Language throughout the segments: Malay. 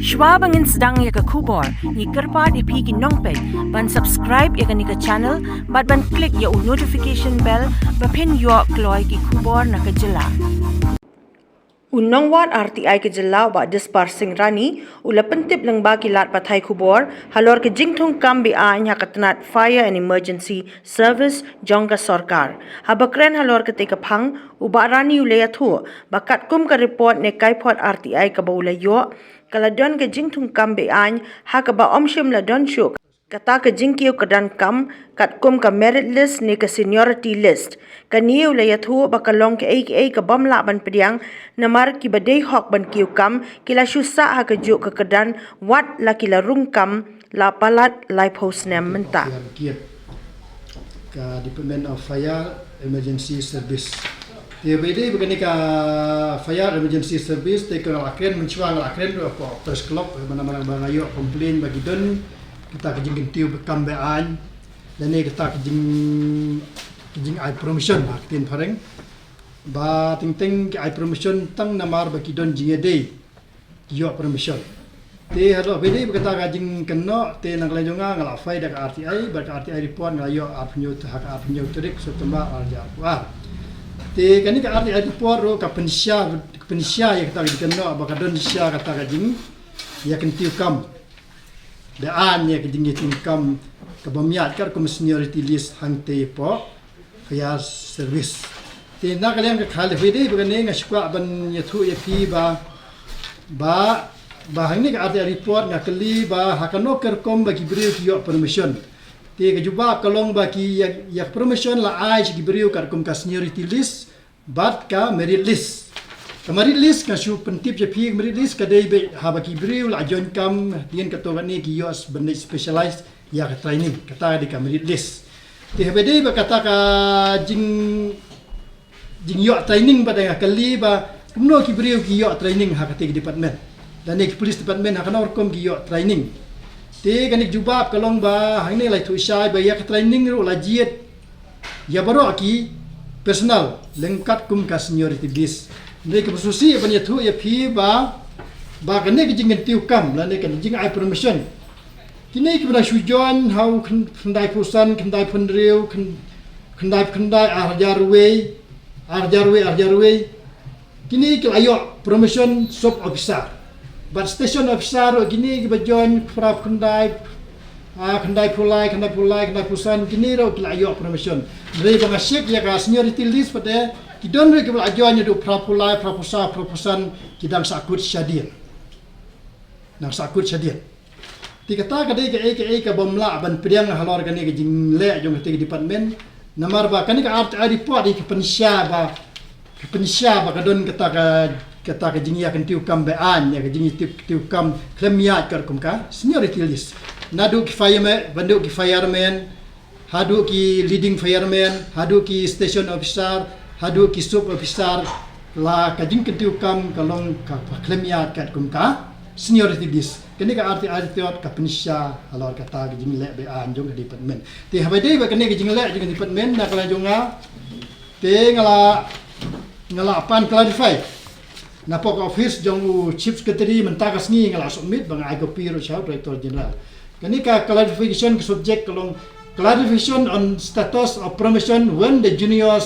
Shwa bangin sedang ya ke khubor, ni kerpa di pigi nongpek, ban subscribe ya ke ni ke channel, ban klik ya notification bell, pen yo kloy ki khubor na ke jylla. Nongwad RTI ke jylla Bah Disparsing Rani, ula pyntip lyngba kilat pathai khubor, halor ke Jingthung Kam Beain ha ke Tnat Fire and Emergency Service Jong ke Sorkar. Haba kren halor ke phang, Bah Rani ula iathuh, bakat kum ke report ne kaiphod RTI ke ba ula yo, kyrdan ke Jingthung Kam Beain ha ke ba shym shuh, kata ke jingkiee kyrdan kam kat kum ke merit list ni ke Seniority List. Kane ula iathuh bakalong ke kaei ke bamla ban pdiang namar kiba hok ban kam kila shuh ha ke juk ke kyrdan wat la kila rungkam la palat life house nem menta. Ka Department of Fire Emergency Service. Dia beda begini ka Fire Emergency Service te ke kren mencuang kren apa press club mana-mana bangayo komplain bagi don kita ke Jingthung Kam Beain dan ni kita ke jing ai permission tin pareng ba ting ke ai permission tang namar bagi don jingkiee yo permission te halo beda berkata ka jing kena te nang lajonga ngala fai dak RTI ba RTI report ngayo apnyo hak apnyo trik setembak arja kuar te kani ka RTI report ro ka pensya ya kita kena ba ka don sya kata ka jing ya Jingthungkam Beain ya ke Jingthungkam ke bamiat kar kum Seniority List hang te po fire service te na kalian ke khale beda begini ngasukwa ban iathuh ya pi ba hang ni ka RTI report ngakali ba hakano kerkom bagi beriu yo permission te ke juba kalong bagi ya permission la ai gi beriu kar kum ka Seniority List bat ka merit list merit list ka shuh pyntip je pi merit list ka dei be haba ki beriu la Jingthungkam dien ka to ni ki yo benda specialized ya ka training kata di ka merit list te beda ba kata ka jing yo training ba dengan kali ba kumno ki beriu ki yo training ha ka te department dan ni police department ha kana orkom ki yo training te kanik jubab kalong ba hang ni lai thu sai ba ya ka training ro la jiet ya baro ki personal lengkat kum ka Seniority List ni ke susi ban iathuh ya pi ba kane ke Jingthungkam la ni kan jing ai permission kini ke bana sujon hau khandai pusan khandai phunriu khandai arjarwe kini ke ayo promotion sub officer but station officer gini ke bajon frap khandai pulai pusan kini ro ke ayo promotion dari bang asyik ya ka Seniority List pada kidon re ke ajon ya do frap pulai propusan kidang sakut syadin nang sakut syadin ti kata ka dei ke bomla ban pdiang halor kani ke jingle jong te department namar ba kani ka report ke pensya ba kadon kata ka jingya Jingthungkam Beain ya ke Jingthungkam klemiat kar kum ka Seniority List nadu ki fireman hadu ki leading fireman hadu ki station officer hadu ki sub officer la ka Jingthungkam kalong ka klemiat kar kum ka Seniority List kini ka RTI ka pensya halor kata ke jingle Beain jong ke department te habade ba kini ke jingle jong department na kala jonga te ngala pan clarify na pok office jong chief secretary mentaka sngi ngala submit bang ai copy ro chau director general kini ka clarification ke subject kalong clarification on status of promotion when the junior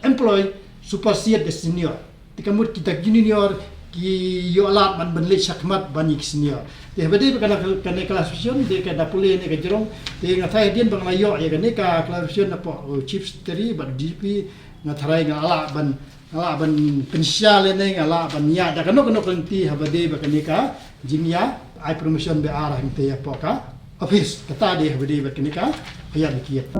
employee supersede the senior tikamut kita junior ki yo alat man benlit syakmat bani senior te bade kana clarification de ka dapule ne ka jerong te ngathai dien bang layo ya kani ka clarification apo chief secretary ban DP ngatharai ngala ban pensya le ne ngala ban ya da kanok kanti habade ba kani ka jingya ai promotion be arah te apo ka office kata de habade ba kani ka ya dikiet